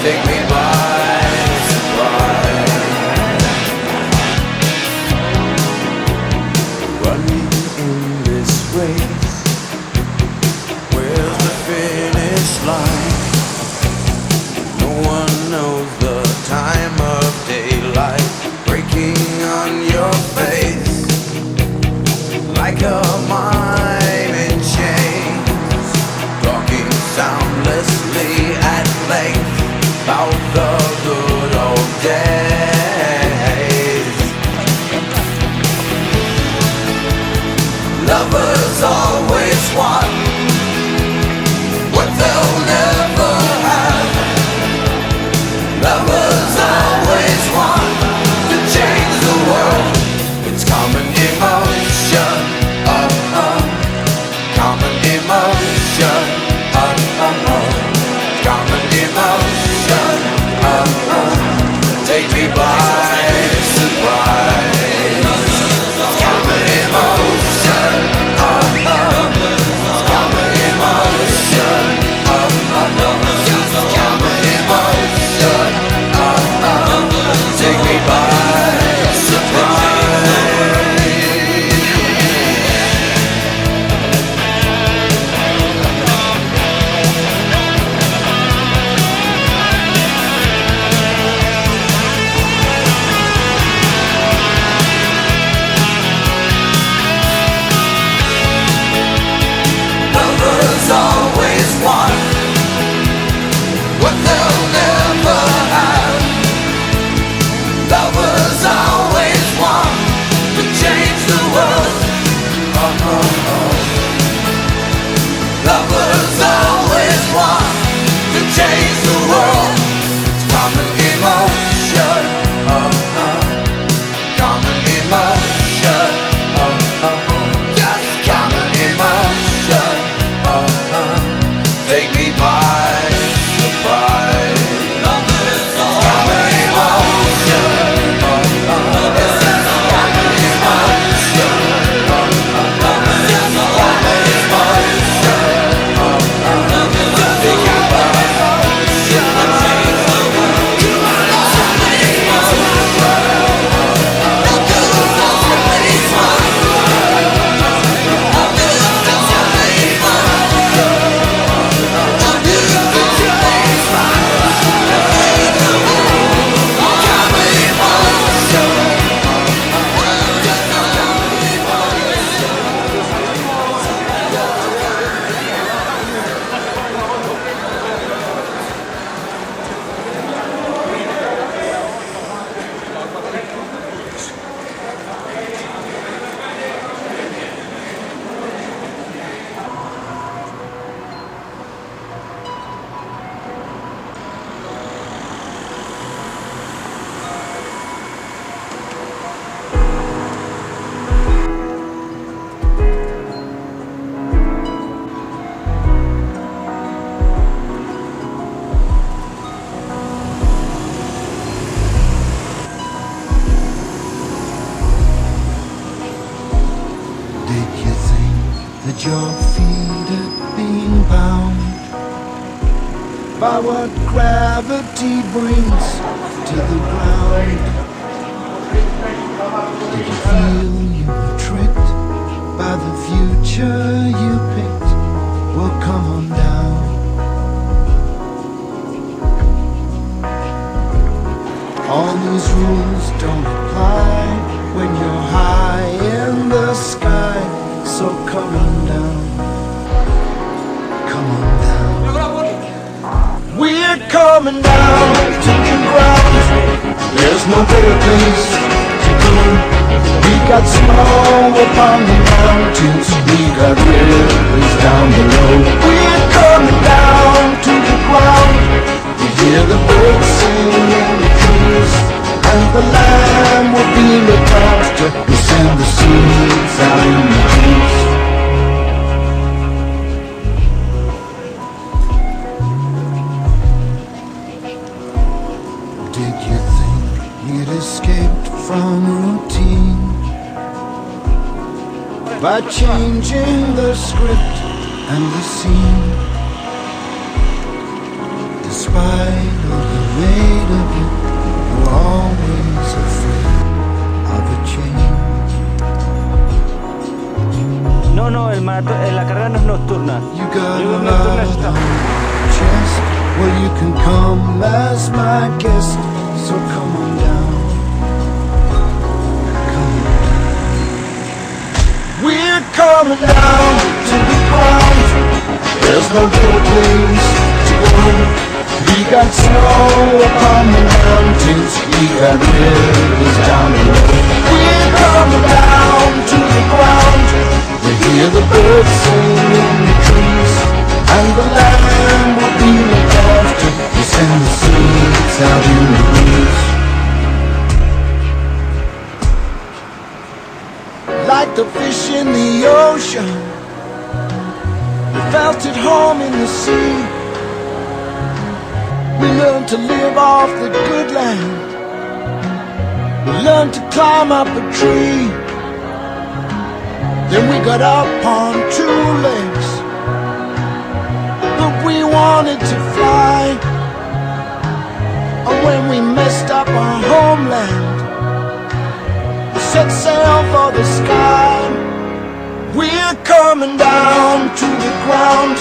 take me by surprise. Running in this race, where's the finish line? No one knows the time of daylight breaking on your face like a mime in chains, talking soundlessly at length about the good old days. Lovers always want what they'll never have. Lovers always want to change the world. It's common emotion, common emotion, common emotion, take me by surprise. Common emotion, common emotion, common emotion, take me by surprise. Lovers always want what they'll never have. Lovers always want to change the world. Lovers always want to change the world. It's common emotion, common emotion, just common emotion, take me by surprise. Common emotion, common emotion, common emotion, take me by that your feet are being bound by what gravity brings to the ground? Did you feel you were tricked by the future you picked? Well, come on down. All these rules don't apply when you're high in the sky. So come on down, come on down. We're coming down to the ground. There's no better place to go. We got snow upon the mountains, we got rivers down below. We're coming down to the ground. You hear the birds sing in the trees, and the land will be looked after. We send the seeds out in the trees. Did you think you'd escaped from routine by changing the script and the scene? Despite all the made of it. You're always afraid of a change. No, la carrera no es nocturna. You got Yo a nocturna lot está. on your chest. Well, you can come as my guest, so come on down. Come on down. We're coming down to the ground. There's no better place to go. We got snow upon the mountains. We got rivers down below. We're coming down to the ground. We hear the birds sing in the trees, and the land will be looked after. We send the seeds out in the breeze. Like the fish in the ocean, we felt at home in the sea. We learned to live off the good land. We learned to climb up a tree. Then we got up on two legs, but we wanted to fly. And when we messed up our homeland, we set sail for the sky. We're coming down to the ground.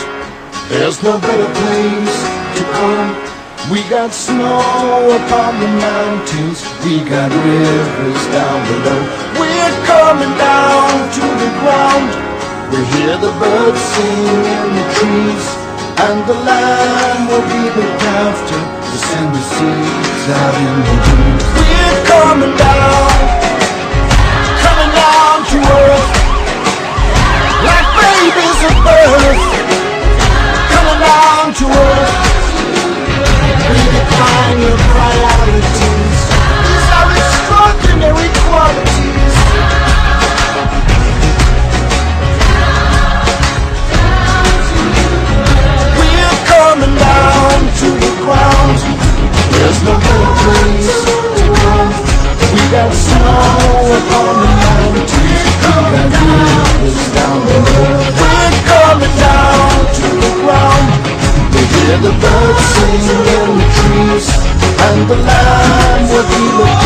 There's no better place to go. We got snow upon the mountains. We got rivers down below. We're coming down to the ground. We hear the birds sing in the trees, and the land will be looked after to send the seeds out in the breeze. We're coming down to earth like babies at birth. Coming down to earth. We define your priorities. These are extraordinary qualities. We're coming down to the ground. There's no better place to go. We got snow upon the mountains. We got rivers down below. We're coming down to the ground. We hear the birds sing in the trees, and the land will be looked